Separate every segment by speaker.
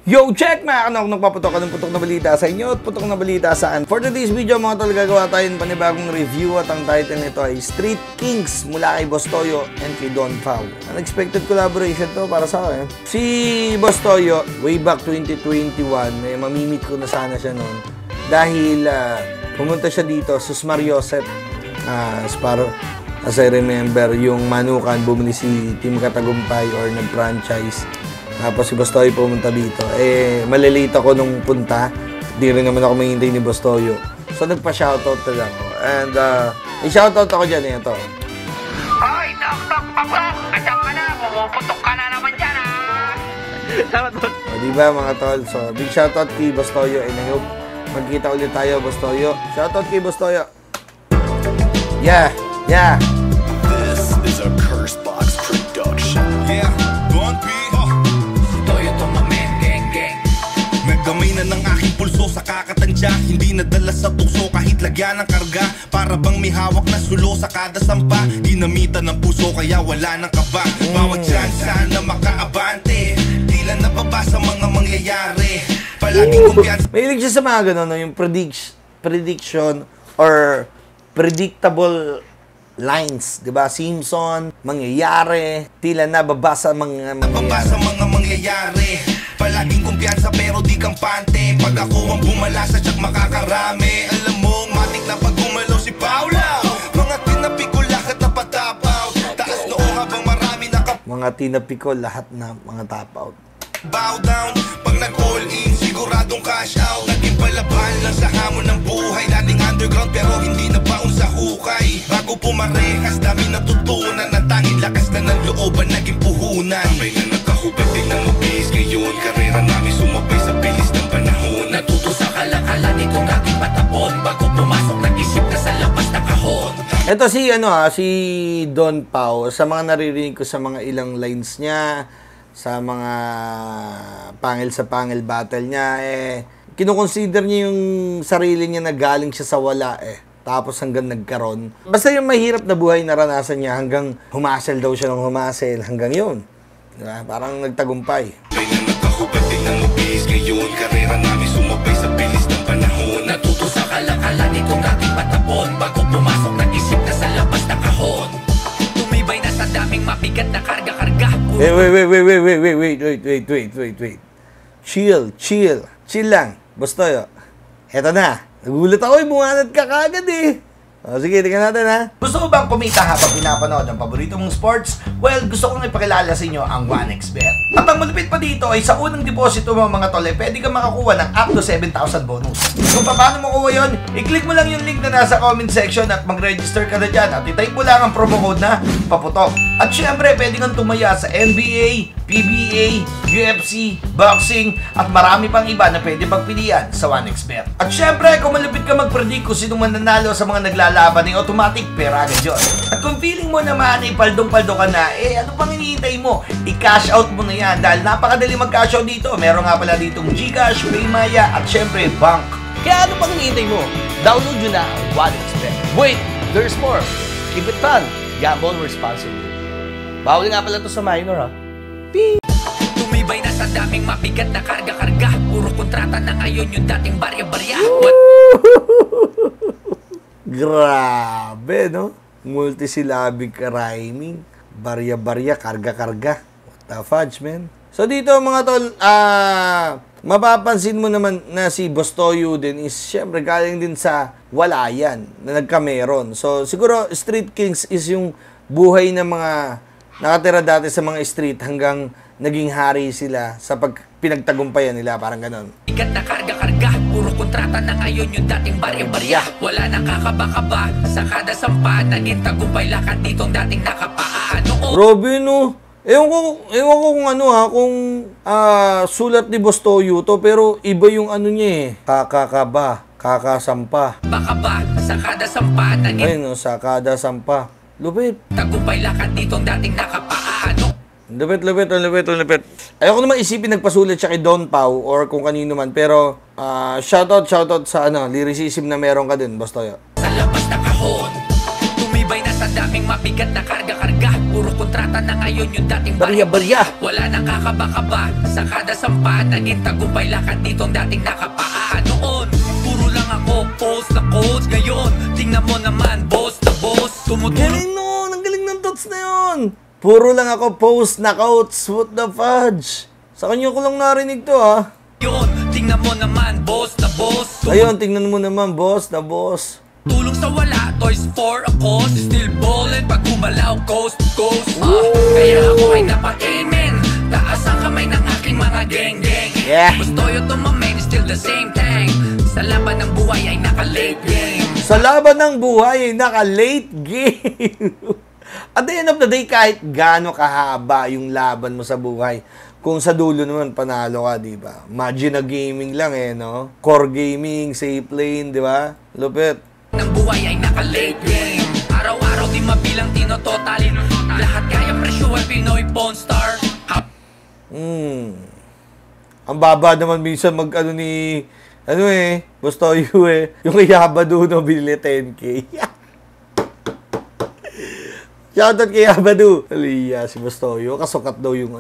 Speaker 1: Yo, check mga kanok, nagpaputok ka ng putok na balita sa inyo at putok na balita saan. For today's video mga tol, gagawa tayo ng panibagong review at ang title nito ay Street Kings mula kay Boss Toyo and kay Don Pao. Unexpected collaboration to para sa akin. Si Boss Toyo, way back 2021, mamimit ko na sana siya noon dahil pumunta siya dito, Susmar Joseph, as I remember, yung Manukan, bumili si Team Katagumpay or nag-franchise. Tapos si Boss Toyo pumunta dito. Malilate ako nung punta. Di rin naman ako mahintay ni Boss Toyo. So nagpa-shoutout na lang ako. And may shoutout ako dyan ito.
Speaker 2: Hoy, tok-tok, papok! Asyang ka na, pumuputok ka na naman dyan, ha? Salamat, Boss.
Speaker 1: O, diba mga tol? So, big shoutout kay Boss Toyo. And I hope magkita ulit tayo, Boss Toyo. Shoutout kay Boss Toyo. Yeah, yeah.
Speaker 3: This is a Cursebox production. Yeah, Don P. Nagamay na ng aking pulso sa kakatandya. Hindi nadala sa tukso kahit lagyan ng karga. Para bang may hawak na sulo sa kada sampa. Ginamitan ng puso kaya wala ng kaba. Bawat tsansa na makaabante, tila nababa sa mga mangyayari. Palaging kumpiyansa.
Speaker 1: Mahilig siya sa mga ganun, yung prediction or predictable lines, di ba? Simpson, mangyayari, tila nababa sa mga
Speaker 3: mangyayari. Palaging kumpiyansa pero di kampante. Pag ako ang bumala sa tiyak makakarami. Alam mo, matik na pag gumalaw si Paula. Mga tinapi ko lahat na patapaw. Taas noo habang marami
Speaker 1: mga tinapi ko lahat na mga tap out.
Speaker 3: Bow down, pag nag-all in, siguradong cash out. Naging palaban lang sa hamon ng buhay. Dating underground pero hindi na baon sa hukay. Bago pumarehas, dami natutunan. Ang tanging lakas na ng looban, naging puhunan. Sabay na nagkahubad din ng mabis. Ngayon, karera namin sumabay sa bilis ng panahon. Natuto sa kalakalan itong aking patapon. Bago pumasok, nag-isip na sa labas na kahon.
Speaker 1: Ito si Don Pao. Sa mga naririnig ko sa mga ilang lines niya, sa mga pangil sa pangil battle niya, kinukonsider niya yung sarili niya na galing siya sa wala tapos hanggang nagkaroon. Basta yung mahirap na buhay naranasan niya hanggang humasel daw siya ng humasel hanggang yun. Diba? Parang nagtagumpay.
Speaker 3: May na nagkahubad din ng mabis. Ngayon, karera namin sumabay sa bilis ng panahon. Natuto sa kalakalan itong aking patapon. Bago pumasok, nag-isip na sa labas na kahon. Tumibay na sa daming mabigat na karga-karga.
Speaker 1: Wait. Chill lang. Boss Toyo. Eto na. Nagulat ako, bumanat ka kagad O, sige, tingnan natin ha. Gusto mo bang kumita habang pinapanood ang paborito mong sports? Well, gusto kong ipakilala sa inyo ang 1xBet. At ang malupit pa dito ay sa unang deposito mo mga tole, pwede kang makakuha ng up to 7,000 bonus. Kung paano mo kuha yun, i-click mo lang yung link na nasa comment section at mag-register ka na dyan at i-type mo lang ang promo code na paputok. At syempre, pwede kang tumaya sa NBA, PBA, UFC, boxing, at marami pang iba na pwede pagpilian sa 1xBet. At syempre, kung malupit ka mag-predict kung sino man nanalo sa mga naglalaban ng automatic, pera agad yun. At kung feeling mo naman ay paldong-paldo ka na, ano pang hinihintay mo? I-cash out mo na yan dahil napakadali mag-cash out dito. Meron nga pala ditong GCash, Paymaya, at syempre, bank. Kaya ano pang hinihintay mo? Download nyo na ang 1xBet. Wait, there's more. Keep it fun. Gamble responsibly. Bawal nga pala to sa minor, ha?
Speaker 2: Tumibay na sa daming mabigat na karga-karga. Puro kontrata na ngayon yung dating barya-barya.
Speaker 1: Grabe, no? Multisyllabic rhyming. Barya-barya, karga-karga. What the fudge, man? So dito mga tol, mapapansin mo naman na si Boss Toyo din is syempre galing din sa wala yan, na nagkameron. So siguro Street Kings is yung buhay ng mga nakatira dati sa mga street hanggang naging hari sila sa pinagtagumpayan nila, parang ganon.
Speaker 2: Bigat na karga-karga, puro kontrata na ngayon yung dating barya-barya. Wala nang kakaba-kaba, sa kada sampa, naging tagumpay lakad ditong dating nakapaano.
Speaker 1: Robin, no? Ewan ko kung ano kung sulat ni Boss Toyo to, pero iba yung ano niya kakakaba, kakasampa.
Speaker 2: Baka ba, sa kada sampa, naging
Speaker 1: ayun, no, sa kada sampa. Lupit.
Speaker 2: Tagumpay lakad ditong dating nakapaano.
Speaker 1: Lupit. Ayoko naman isipin nagpasulat siya kay Don Pao or kung kanino man, pero shoutout sa lyricism na meron ka din, Boss Toyo.
Speaker 2: Sa labas na kahon, tumibay na sa daming mabigat na karga-karga. Puro kontrata na ngayon yung dating
Speaker 1: Barya-barya.
Speaker 2: Wala nang kakaba-kaba sa kada sampa. Naging tagumpay lakad ditong dating nakapaa. Noon, puro lang ako post na coach. Ngayon, tingnan mo naman, boss na boss. Tumutulong.
Speaker 1: Galing nun! Ang galing ng thoughts na yun! Puro lang ako post na quotes. What the fudge? Sa kanya ko lang narinig to, ha?
Speaker 2: Yun, tingnan mo naman, boss na boss.
Speaker 1: Ayun, tingnan mo naman, boss na boss.
Speaker 2: Tulong sa wala, toys for a cause. Still ballin' pag gumalaw, coast to coast. Kaya ako ay napag-amen. Taas ang kamay ng aking mga geng-geng.
Speaker 1: Yeah.
Speaker 2: Gusto yun to my man, still the same thing. Sa laban ng buhay ay naka-late game.
Speaker 1: Sa laban ng buhay, naka-late game. At the end of the day, kahit gaano kahaba yung laban mo sa buhay, kung sa dulo naman, panalo ka, di ba? Imagine na gaming lang no? Core gaming, safe lane, di ba? Lupit.
Speaker 2: Ng buhay ay naka-late game. Araw-araw di mabilang tinototalin. Lahat kaya presyo ay Pinoy Pawn Star.
Speaker 1: Ang baba naman minsan Bustoyo yung kay Habado no, binili 10K. Shoutout kay Habado. Aliya, si Bustoyo, kasukat daw yung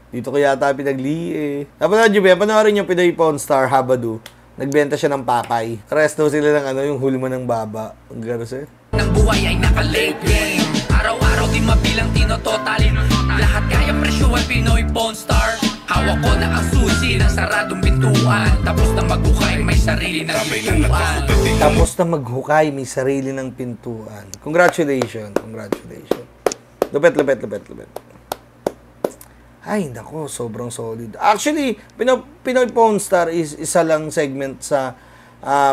Speaker 1: dito kaya yata pinagli Napanood nyo ba? Panoorin yung Pinoy Pawn Star, Habado. Nagbenta siya ng papay. Resto sila ng yung hulma ng baba. Ang garos
Speaker 2: Ng buhay ay naka-late game. Araw-araw di mabilang tinototalin. Lahat kaya presyo ay Pinoy Pawn Star. Hawak ko na ang susi ng saradong pintuan. Tapos na maghukay, may sarili ng pintuan.
Speaker 1: Tapos na maghukay, may sarili ng pintuan. Congratulations. Lupet. Ay, nako, sobrang solid. Actually, Pinoy Pawn Star is isa lang segment sa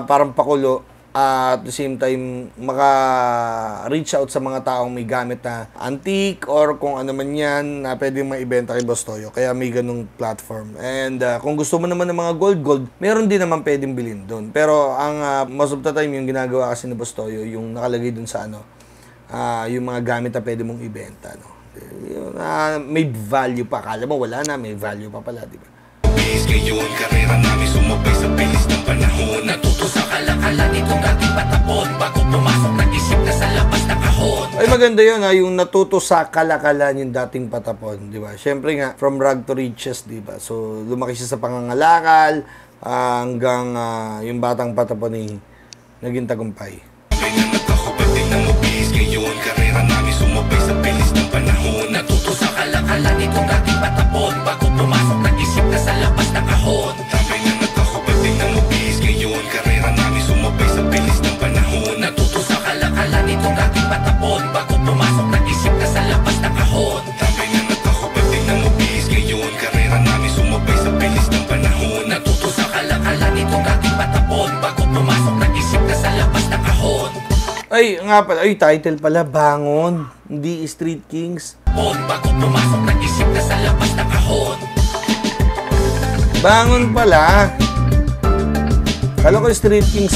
Speaker 1: parang pakulo. At the same time, maka-reach out sa mga taong may gamit na antique or kung ano man yan na pwedeng maibenta kay Boss Toyo. Kaya may ganung platform. And kung gusto mo naman ng mga gold, meron din naman pwedeng bilhin doon. Pero ang most of the time, yung ginagawa kasi ni Boss Toyo, yung nakalagay doon sa yung mga gamit na pwede mong ibenta. May value pa. Akala mo wala na, may value pa pala, di ba?
Speaker 3: Ngayon, karera namin sumabay sa bilis ng panahon.
Speaker 2: Natuto sa kalakala nitong dating patapon. Bago pumasok, nag-isip na sa labas na kahon.
Speaker 1: Ay, maganda yun, yung natuto sa kalakalan yung dating patapon, di ba? Siyempre nga, from rag to riches, di ba? So, lumaki siya sa pangangalakal hanggang yung batang patapon ay naging tagumpay.
Speaker 3: Sabay na nagkakapatid ng mabis. Ngayon, karera namin sumabay sa bilis ng panahon.
Speaker 2: Natuto sa kalakala nitong dating patapon. Bago pumasok, nag-isip na sa labas na kahon.
Speaker 3: Sabay na nagkakapatid ng mabis. Ngayon, karera namin sumabay sa bilis ng panahon.
Speaker 2: Natuto sa kalakala nitong dating patapon. Bago pumasok, nag-isip na sa labas na kahon.
Speaker 3: Sabay na nagkakapatid ng mabis. Ngayon, karera namin sumabay sa bilis ng panahon.
Speaker 2: Natuto sa kalakala nitong dating patapon. Bago pumasok, nag-isip na sa labas na kahon.
Speaker 1: Ay, nga pala, title pala, Bangon, hindi Street Kings.
Speaker 2: Bago pumasok, nag-isip na sa labas na kahon.
Speaker 1: Bangon pala. Kala ko Street Kings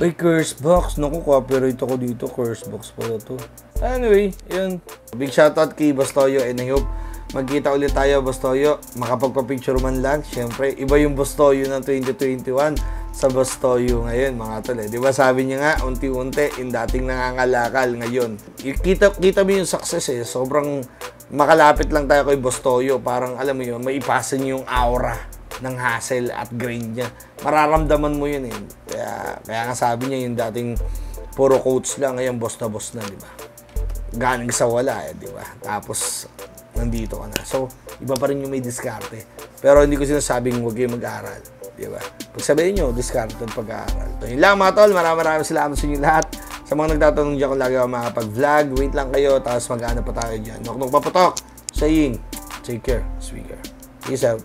Speaker 1: Ay, Curse Box. Naku, copyright ako dito. Curse Box pala to. Anyway, yun. Big shoutout kay Boss Toyo and I hope magkita ulit tayo, Boss Toyo. Makapagpa-picture man lang. Siyempre, iba yung Boss Toyo ng 2021 sa Boss Toyo ngayon, mga tol. Di ba sabi niya nga, unti-unti, yung dating nangangalakal ngayon. Kita mo yung success Sobrang makalapit lang tayo kay Boss Toyo. Parang, alam mo yun, maipasa niyo yung aura ng hustle at grind niya. Mararamdaman mo yun Kaya nga sabi niya, yung dating puro quotes lang, ngayon boss na, di ba? Galing sa wala di ba? Tapos, nandito ka na. So, iba pa rin yung may diskarte. Pero hindi ko sinasabing huwag kayo mag-aaral. Di ba? Pag sabihin nyo, diskarte at pag-aaral. So, yun lang mga tol. Maraming salamat sa inyo lahat. Sa mga nagtatanong dyan kung lagi ako makapag-vlog, wait lang kayo. Tapos mag-ano pa tayo dyan. Nok-nok paputok. Saying, take care. Speaker. Peace out.